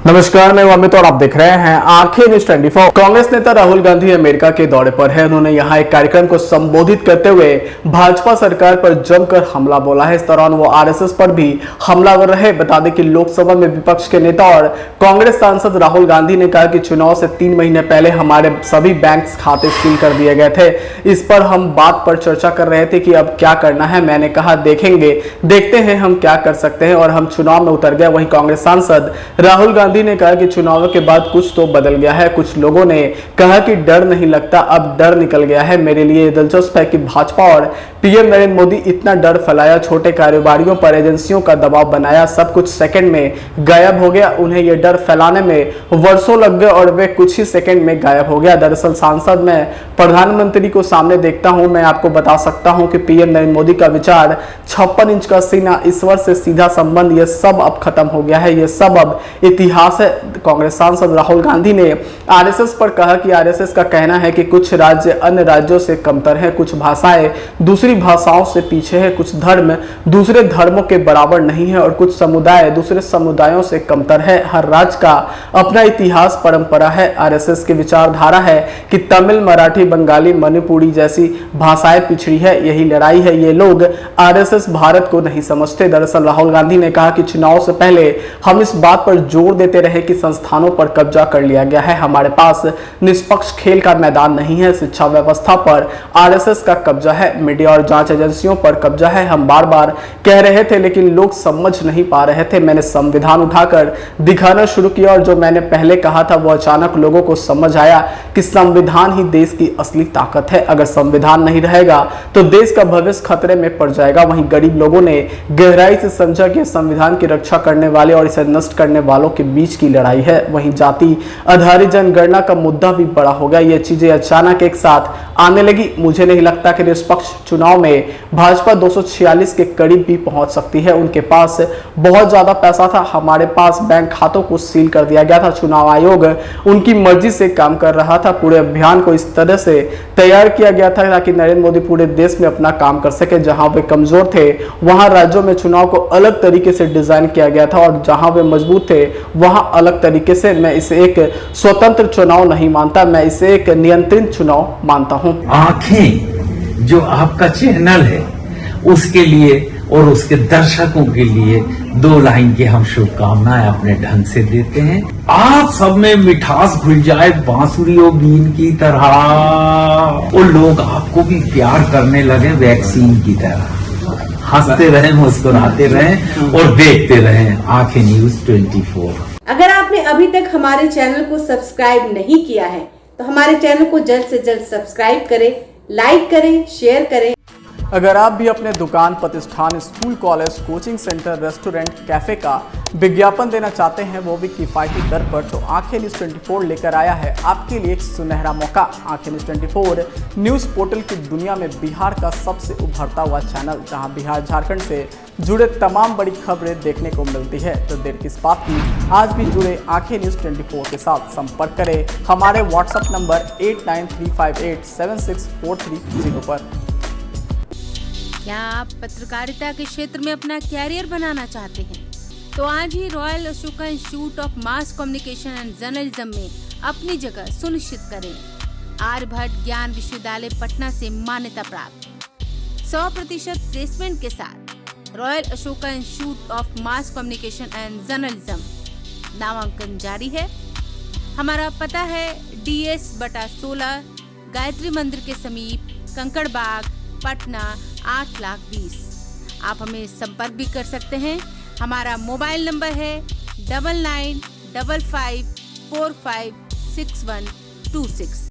नमस्कार, मैं अमित और आप देख रहे हैं आंखें न्यूज 24। कांग्रेस नेता राहुल गांधी अमेरिका के दौरे पर है। उन्होंने यहां एक कार्यक्रम को संबोधित करते हुए भाजपा सरकार पर जमकर हमला बोला है। इस दौरान वो आरएसएस पर भी हमलावर रहे। बता दें कि लोकसभा में विपक्ष के नेता और कांग्रेस सांसद राहुल गांधी ने कहा कि चुनाव से 3 महीने पहले हमारे सभी बैंक खाते सील कर दिए गए थे। इस पर हम बात पर चर्चा कर रहे थे कि अब क्या करना है। मैंने कहा देखते हैं हम क्या कर सकते हैं और हम चुनाव में उतर गए। वहीं कांग्रेस सांसद राहुल गांधी ने कहा कि चुनाव के बाद कुछ तो बदल गया है। कुछ लोगों ने कहा कि डर नहीं लगता, अब डर निकल गया है। मेरे लिए ये दिलचस्प है कि भाजपा और पीएम नरेंद्र मोदी इतना डर फैलाया, छोटे कारोबारियों पर एजेंसियों का दबाव बनाया, सब कुछ सेकंड में गायब हो गया। उन्हें ये डर फैलाने में वर्षों लग गए और वे कुछ ही सेकंड में गायब हो गया। दरअसल सांसद मैं प्रधानमंत्री को सामने देखता हूं। मैं आपको बता सकता हूं कि पीएम नरेंद्र मोदी का विचार 56 इंच का सीना, ईश्वर से सीधा संबंध, ये सब अब खत्म हो गया है। ये सब अब इतिहास है। कांग्रेस सांसद राहुल गांधी ने आरएसएस पर कहा कि आरएसएस का कहना है कि कुछ राज्य अन्य राज्यों से कमतर हैं, कुछ भाषाएं दूसरी भाषाओं से पीछे है, कुछ धर्म दूसरे धर्मों के बराबर नहीं है और कुछ समुदाय दूसरे समुदायों से कमतर है। हर राज्य का अपना इतिहास, परंपरा है। आरएसएस की विचारधारा है कि तमिल, मराठी, बंगाली, मणिपुरी जैसी भाषाएं पिछड़ी है। यही लड़ाई है। ये लोग आरएसएस भारत को नहीं समझते। दरअसल राहुल गांधी ने कहा कि चुनाव से पहले हम इस बात पर जोर देते रहे कि संस्थानों पर कब्जा कर लिया गया है। हमारे पास निष्पक्ष खेल का मैदान नहीं है। शिक्षा व्यवस्था पर आरएसएस का कब्जा है। मीडिया और जांच एजेंसियों पर कब्जा है। हम बार बार कह रहे थे लेकिन लोग समझ नहीं पा रहे थे। मैंने संविधान उठाकर दिखाना शुरू किया और जो मैंने पहले कहा था वो अचानक लोगों को समझ आया कि संविधान ही देश की असली ताकत है। अगर संविधान नहीं रहेगा तो देश का भविष्य खतरे में पड़ जाएगा। वहीं गरीब लोगों ने गहराई से समझा कि संविधान की रक्षा करने वाले और इसे नष्ट करने वालों के बीच की लड़ाई है। वहीं जाति आधारित जनगणना का मुद्दा भी बड़ा हो गया। ये चीजें अचानक एक साथ आने लगी। मुझे नहीं लगता कि निष्पक्ष चुनाव में भाजपा 246 के करीब भी पहुंच सकती है। उनके पास बहुत ज्यादा पैसा था। हमारे पास बैंक खातों को सील कर दिया गया था। चुनाव आयोग उनकी मर्जी से काम कर रहा था। पूरे अभियान को इस तरह से तैयार किया गया था ताकि नरेंद्र मोदी पूरे देश में अपना काम कर सके। जहां वे कमजोर थे वहां राज्यों में चुनाव को अलग तरीके से डिजाइन किया गया था और जहां वे मजबूत थे वहां अलग तरीके से। मैं इसे एक स्वतंत्र चुनाव नहीं मानता, मैं इसे एक नियंत्रित चुनाव मानता हूं। आंखें जो आपका चैनल है उसके लिए और उसके दर्शकों के लिए 2 लाइन की हम शुभकामनाएं अपने ढंग से देते हैं। आप सब में मिठास घुल जाए बांसुरियों बीन की तरह और लोग आपको भी प्यार करने लगे वैक्सीन की तरह। हंसते रहें, मुस्कुराते रहें और देखते रहें आंखें न्यूज 24। अगर आपने अभी तक हमारे चैनल को सब्सक्राइब नहीं किया है तो हमारे चैनल को जल्द से जल्द सब्सक्राइब करें, लाइक करें, शेयर करें। अगर आप भी अपने दुकान, प्रतिष्ठान, school, college, coaching centre, restaurant, cafe का विज्ञापन देना चाहते हैं, वो भी किफायती दर पर, तो आंखें न्यूज 24 लेकर आया है आपके लिए एक सुनहरा मौका। आंखें न्यूज 24 न्यूज़ पोर्टल की दुनिया में बिहार का सबसे उभरता हुआ चैनल, जहां बिहार झारखंड से जुड़े तमाम बड़ी खबरें देखने को मिलती है। तो देर किस बात की, आज भी जुड़े आंखें न्यूज 24 के साथ। संपर्क करें हमारे व्हाट्सएप नंबर 8935876430 पर। क्या आप पत्रकारिता के क्षेत्र में अपना कैरियर बनाना चाहते हैं? तो आज ही Royal Ashoka Institute of Mass Communication and Journalism में अपनी जगह सुनिश्चित करें। आर्यभट्ट ज्ञान विश्वविद्यालय पटना से मान्यता प्राप्त 100% प्लेसमेंट के साथ royal Ashoka Institute of Mass Communication and journalism नामांकन जारी है। हमारा पता है DS/16 गायत्री मंदिर के समीप, कंकड़ बाग, पटना 8,20,000। आप हमें संपर्क भी कर सकते हैं। हमारा मोबाइल नंबर है 9955456126।